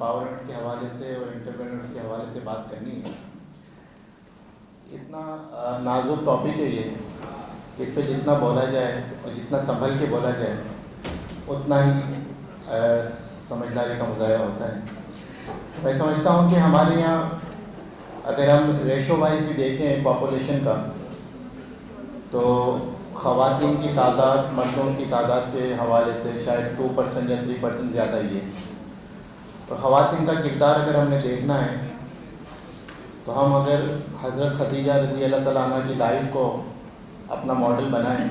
Empowerment کے حوالے سے اور انٹرپرینرز کے حوالے سے بات کرنی ہے. اتنا نازک ٹاپک ہے یہ کہ اس پہ جتنا بولا جائے اور جتنا سنبھل کے بولا جائے اتنا ہی سمجھداری کا مظاہرہ ہوتا ہے. میں سمجھتا ہوں کہ ہمارے یہاں اگر ہم ریشو وائز بھی دیکھیں پاپولیشن کا تو خواتین کی تعداد مردوں کی تعداد کے حوالے سے شاید 2% یا 3% زیادہ ہی ہے. تو خواتین کا کردار اگر ہم نے دیکھنا ہے تو ہم اگر حضرت خدیجہ رضی اللہ تعالیٰ عنہ کی لائف کو اپنا ماڈل بنائیں،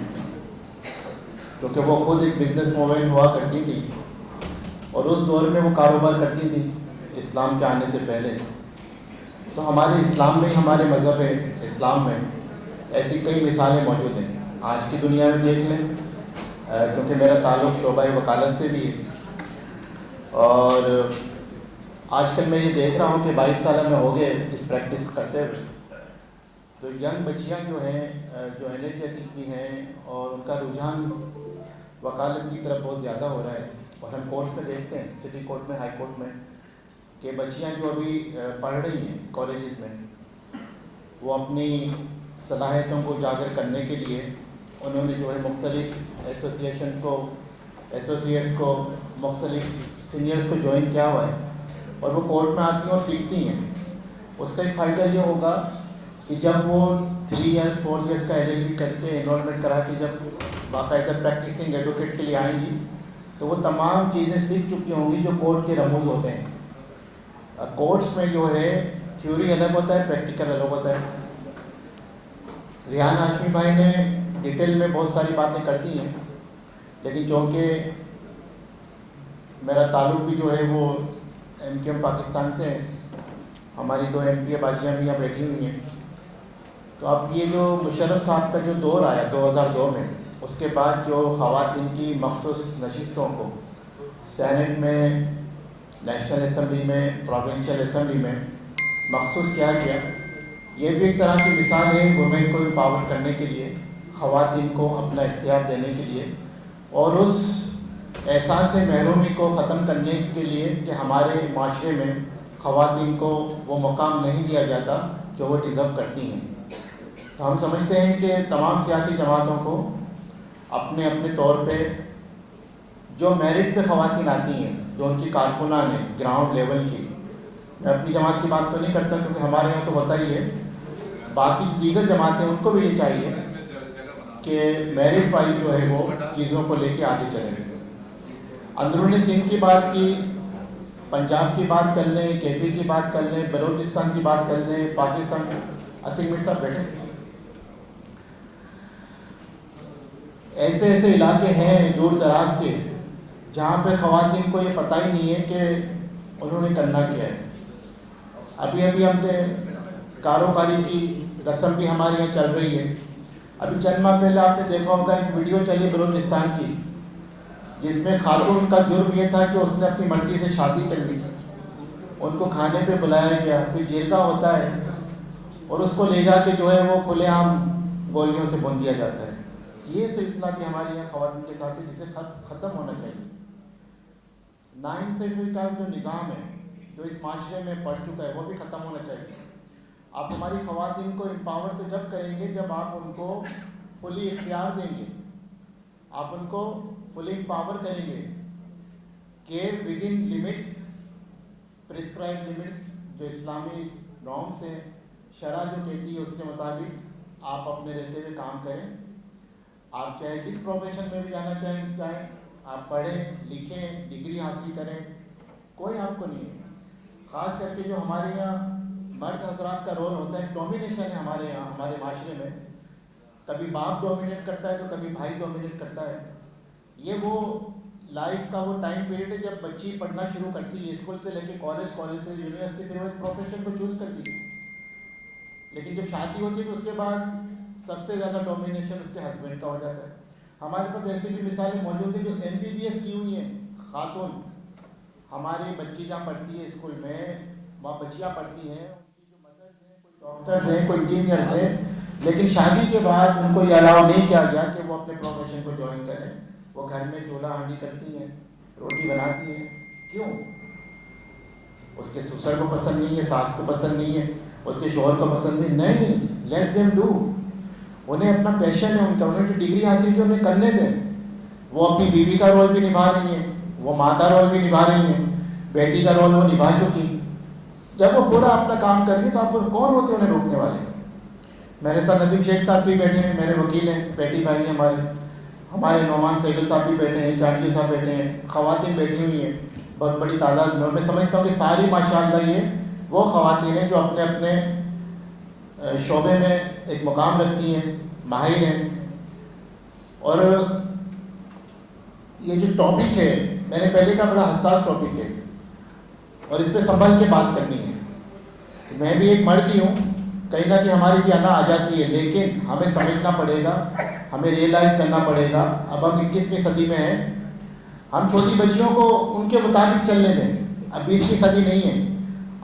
کیونکہ وہ خود ایک بزنس وومن ہوا کرتی تھی اور اس دور میں وہ کاروبار کرتی تھی اسلام کے آنے سے پہلے. تو ہمارے اسلام میں، ہمارے مذہب اسلام میں ایسی کئی مثالیں موجود ہیں. آج کی دنیا میں دیکھ لیں، کیونکہ میرا تعلق شعبہ وکالت سے بھی ہے، اور آج کل میں یہ دیکھ رہا ہوں کہ 22 سال میں ہو گئے اس پریکٹس کرتے ہوئے. تو ینگ بچیاں جو ہیں جو انرجیٹک بھی ہیں اور ان کا رجحان وکالت کی طرف بہت زیادہ ہو رہا ہے. اور ہم کورٹس میں دیکھتے ہیں، سٹی کورٹ میں، ہائی کورٹ میں، کہ بچیاں جو ابھی پڑھ رہی ہیں کالجز میں، وہ اپنی صلاحیتوں کو اجاگر کرنے کے لیے انہوں نے جو ہے مختلف ایسوسیٹس کو مختلف سینئرز کو جوائن کیا ہوا ہے اور وہ کورٹ میں آتی ہیں اور سیکھتی ہیں. اس کا ایک فائدہ یہ ہوگا کہ جب وہ 3 ایئرس 4 ایئرس کا LLB کر کے انرولمنٹ کرا کے جب باقاعدہ پریکٹسنگ ایڈوکیٹ کے لیے آئیں گی تو وہ تمام چیزیں سیکھ چکی ہوں گی جو کورٹ کے رموز ہوتے ہیں. کورٹس میں جو ہے تھیوری الگ ہوتا ہے، پریکٹیکل الگ ہوتا ہے. ریحان ہاشمی بھائی نے ڈیٹیل میں بہت ساری باتیں کر دی ہیں، لیکن چونکہ میرا تعلق بھی جو ہے وہ MQM پاکستان سے ہے، ہماری 2 MPA باجیاں بھی یہاں بیٹھی ہوئی ہیں. تو اب یہ جو مشرف صاحب کا جو دور آیا 2002 میں، اس کے بعد جو خواتین کی مخصوص نشستوں کو سینٹ میں، نیشنل اسمبلی میں، پروونشل اسمبلی میں مخصوص کیا گیا، یہ بھی ایک طرح کی مثال ہے وومن کو امپاور کرنے کے لیے، خواتین کو اپنا اختیار دینے کے لیے، اور اس احساس محرومی کو ختم کرنے کے لیے کہ ہمارے معاشرے میں خواتین کو وہ مقام نہیں دیا جاتا جو وہ ڈیزرو کرتی ہیں. تو ہم سمجھتے ہیں کہ تمام سیاسی جماعتوں کو اپنے اپنے طور پہ جو میرٹ پہ خواتین آتی ہیں، جو ان کی کارکنان ہیں گراؤنڈ لیول کی، میں اپنی جماعت کی بات تو نہیں کرتا کیونکہ ہمارے یہاں تو ہوتا ہی ہے، باقی دیگر جماعتیں ان کو بھی یہ چاہیے کہ میرٹ وائز جو ہے وہ چیزوں کو لے کے آگے چلیں. اندرونی سندھ کی بات کی، پنجاب کی بات کر لیں، KP کی بات کر لیں، بلوچستان کی بات کر لیں، پاکستان، عتیق میر صاحب بیٹھے، ایسے ایسے علاقے ہیں دور دراز کے جہاں پہ خواتین کو یہ پتہ ہی نہیں ہے کہ انہوں نے کرنا کیا ہے. ابھی ہم نے کاروکاری کی رسم بھی ہمارے یہاں چل رہی ہے. ابھی چند ماہ پہلے آپ نے دیکھا ہوگا ایک ویڈیو چلی بلوچستان کی، جس میں خاتون کا جرم یہ تھا کہ اس نے اپنی مرضی سے شادی کر لی، ان کو کھانے پہ بلایا گیا، پھر جرگہ ہوتا ہے اور اس کو لے جا کے جو ہے وہ کھلے عام گولیوں سے بھون دیا جاتا ہے. یہ سلسلہ بھی ہمارے یہاں خواتین کے ساتھ ہے جسے ختم ہونا چاہیے. ناانصافی کا جو نظام ہے جو اس معاشرے میں پڑ چکا ہے وہ بھی ختم ہونا چاہیے. آپ ہماری خواتین کو امپاور تو جب کریں گے جب آپ ان کو فلی اختیار دیں گے، آپ ان کو فلی امپاور کریں گے کہ with in limits, prescribe limits جو اسلامی نارمس ہیں، شرع جو کہتی ہے اس کے مطابق آپ اپنے رہتے ہوئے کام کریں. آپ چاہے جس پروفیشن میں بھی جانا چاہیں آپ پڑھیں لکھیں ڈگری حاصل کریں، کوئی آپ کو نہیں ہے. خاص کر کے جو ہمارے یہاں مرد حضرات کا رول ہوتا ہے، ڈومینیشن ہے ہمارے یہاں، ہمارے معاشرے میں کبھی باپ ڈومینیٹ کرتا ہے تو کبھی بھائی ڈومینیٹ کرتا ہے. یہ وہ لائف کا وہ ٹائم پیریڈ ہے جب بچی پڑھنا شروع کرتی ہے، اسکول سے لے کے کالج سے یونیورسٹی، پھر وہ ایک پروفیشن کو چوز کرتی ہے. لیکن جب شادی ہوتی ہے تو اس کے بعد سب سے زیادہ ڈومینیشن اس کے ہسبینڈ کا ہو جاتا ہے. ہمارے پاس ایسی بھی مثالیں موجود ہیں جو MBBS کی ہوئی ہیں خاتون. ہماری بچی جہاں پڑھتی ہے اسکول میں، وہاں بچیاں پڑھتی ہیں، ان کی جو مدرس ہیں کوئی ڈاکٹرز ہیں کوئی انجینئرز ہیں، لیکن شادی کے بعد ان کو یہ الاؤ نہیں کیا گیا کہ وہ اپنے پروفیشن کو جوائن کریں. وہ گھر میں چولہا ہانڈی کرتی ہیں، روٹی بناتی ہیں. کیوں؟ اس کے سسر کو پسند نہیں ہے, ساس کو پسند نہیں ہے, اس کے شوہر کو پسند نہیں, لیٹ دیم ڈو. انہیں اپنا پیشن ہے ان کا, انہیں جو ڈگری حاصل کی انہیں کرنے دیں. وہ اپنی بیوی کا رول بھی نبھا رہی ہیں, وہ ماں کا رول بھی نبھا رہی ہیں, بیٹی کا رول وہ نبھا چکی. جب وہ پورا اپنا کام کریں گے تو آپ کون ہوتے ہیں انہیں روکنے والے؟ میرے ساتھ ندیم شیخ صاحب بھی بیٹھے ہیں, میرے وکیل ہیں, بیٹی بھائی ہیں ہمارے نعمان سیگل صاحب بھی بیٹھے ہیں, چاندلی صاحب بیٹھے ہیں, خواتین بیٹھی ہوئی ہیں بہت بڑی تعداد میں. اور میں سمجھتا ہوں کہ ساری ماشاءاللہ یہ وہ خواتین ہیں جو اپنے اپنے شعبے میں ایک مقام رکھتی ہیں, ماہر ہیں. اور یہ جو ٹاپک ہے میں نے پہلے کہا بڑا حساس ٹاپک ہے اور اس پہ سنبھل کے بات کرنی ہے. میں بھی ایک مرد ہی ہوں, کہیں نہ کہیں ہماری بھی انا آ جاتی ہے, لیکن ہمیں سمجھنا پڑے گا, ہمیں ریئلائز کرنا پڑے گا. اب ہم 21ویں صدی میں ہیں, ہم چھوٹی بچیوں کو ان کے مطابق چلنے دیں. اب 20ویں صدی نہیں ہے.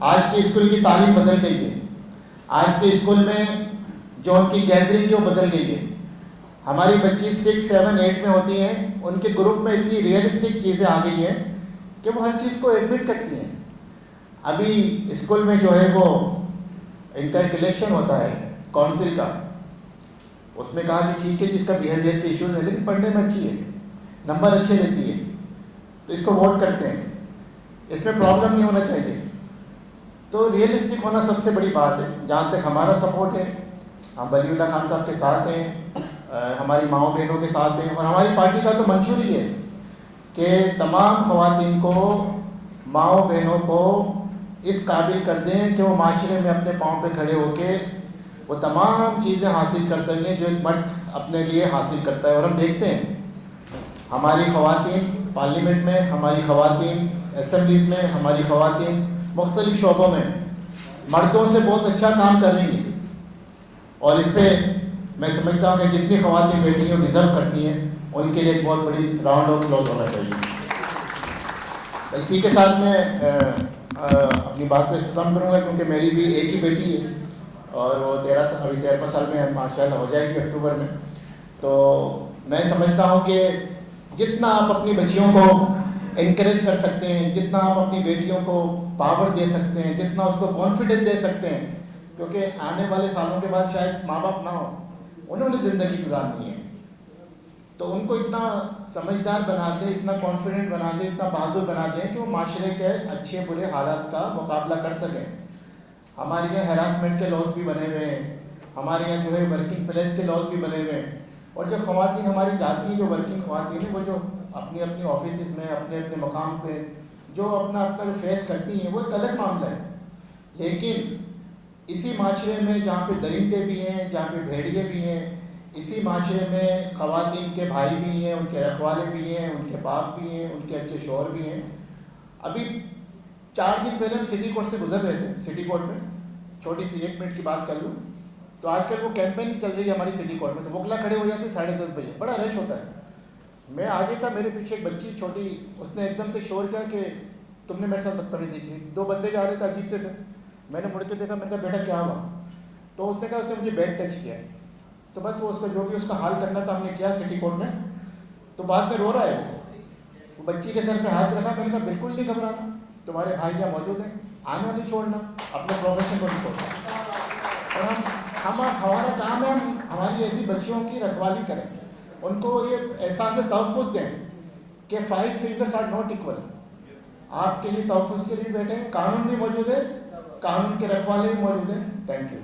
آج کے اسکول کی تعلیم بدل گئی ہے, آج کے اسکول میں جو ان کی گیدرنگ ہے وہ بدل گئی ہے. ہماری بچی 6, 7, 8 میں ہوتی ہیں, ان کے گروپ میں اتنی ریئلسٹک چیزیں آ گئی ہیں کہ وہ ہر چیز کو ایڈمٹ کرتی ہیں. ابھی اسکول میں جو ہے وہ ان کا ایک الیکشن ہوتا ہے کونسل کا, اس میں کہا کہ ٹھیک ہے جس کا بیہیویئر کے ایشوز ہیں لیکن پڑھنے میں اچھی ہے, نمبر اچھے لیتی ہے, تو اس کو ووٹ کرتے ہیں. اس میں پرابلم نہیں ہونا چاہیے. تو ریئلسٹک ہونا سب سے بڑی بات ہے. جہاں تک ہمارا سپورٹ ہے, ہم ولی اللہ خان صاحب کے ساتھ ہیں, ہماری ماؤں بہنوں کے ساتھ ہیں, اور ہماری پارٹی کا تو منشور ہی ہے کہ تمام خواتین کو, ماؤں بہنوں کو اس قابل کر دیں کہ وہ معاشرے میں اپنے پاؤں پہ کھڑے ہو کے وہ تمام چیزیں حاصل کر سکیں جو ایک مرد اپنے لیے حاصل کرتا ہے. اور ہم دیکھتے ہیں ہماری خواتین پارلیمنٹ میں, ہماری خواتین اسمبلیز میں, ہماری خواتین مختلف شعبوں میں مردوں سے بہت اچھا کام کر رہی ہیں. اور اس پہ میں سمجھتا ہوں کہ جتنی خواتین بیٹھی ہیں وہ ڈیزرو کرتی ہیں, ان کے لیے ایک بہت بڑی راؤنڈ آف اپلوز ہونا چاہیے. اسی کے ساتھ میں اپنی بات سے ختم کروں گا کیونکہ میری بھی ایک ہی بیٹی ہے اور وہ 13 سال میں ماشاءاللہ ہو جائے گی اکتوبر میں. تو میں سمجھتا ہوں کہ جتنا آپ اپنی بچیوں کو انکریج کر سکتے ہیں, جتنا آپ اپنی بیٹیوں کو پاور دے سکتے ہیں, جتنا اس کو کانفیڈنس دے سکتے ہیں, کیونکہ آنے والے سالوں کے بعد شاید ماں باپ نہ ہو, انہوں نے زندگی گزارنی ہے, تو ان کو اتنا سمجھدار بنا دیں, اتنا کانفیڈنٹ بنا دیں, اتنا بہادر بنا دیں کہ وہ معاشرے کے اچھے برے حالات کا مقابلہ کر سکیں. ہمارے یہاں ہراسمنٹ کے لاز بھی بنے ہوئے ہیں, ہمارے یہاں جو ہے ورکنگ پلیس کے لاز بھی بنے ہوئے ہیں. اور جو خواتین ہماری جاتی ہیں, جو ورکنگ خواتین ہیں, وہ جو اپنی اپنی آفیسز میں اپنے اپنے مقام پہ جو اپنا جو فیس کرتی ہیں وہ ایک الگ معاملہ ہے. لیکن اسی معاشرے میں جہاں پہ درندے بھی ہیں, جہاں پہ بھیڑیے بھی ہیں, اسی معاشرے میں خواتین کے بھائی بھی ہیں, ان کے رکھوالے بھی ہیں, ان کے باپ بھی ہیں, ان کے اچھے شوہر بھی ہیں. ابھی 4 دن پہلے ہم سٹی کورٹ سے گزر رہے تھے, سٹی کورٹ میں چھوٹی سی 1 منٹ کی بات کر لوں تو آج کل وہ کیمپین چل رہی ہے ہماری سٹی کورٹ میں, تو وکلا کھڑے ہو جاتے ہیں 10:30 بجے, بڑا رش ہوتا ہے. میں آگے تھا, میرے پیچھے ایک بچی چھوٹی, اس نے ایک دم سے شور کیا کہ تم نے میرے ساتھ بدتمیزی کی. 2 بندے جا رہے تھے, عجیب سے تھے. میں نے مڑ کے دیکھا, میں نے کہا بیٹا کیا ہوا؟ تو اس نے کہا اس نے مجھے بیڈ ٹچ کیا ہے. تو بس وہ اس کو جو بھی اس کا حال کرنا تھا ہم نے کیا سٹی کورٹ میں. تو بعد میں رو رہا ہے وہ بچی کے سر پہ ہاتھ رکھا. میں نے کہا بالکل نہیں گھبرانا, تمہارے بھائی یہاں موجود ہیں, آنا نہیں چھوڑنا, اپنے پروفیشن کو نہیں چھوڑنا. اور ہمارا کام ہے ہم ہماری ایسی بچیوں کی رکھوالی کریں, ان کو یہ احساس تحفظ دیں کہ 5 fingers are not equal. آپ کے لیے تحفظ کے لیے بیٹھے ہیں, قانون بھی موجود ہے, قانون کے رکھوالے بھی موجود ہیں. Thank you.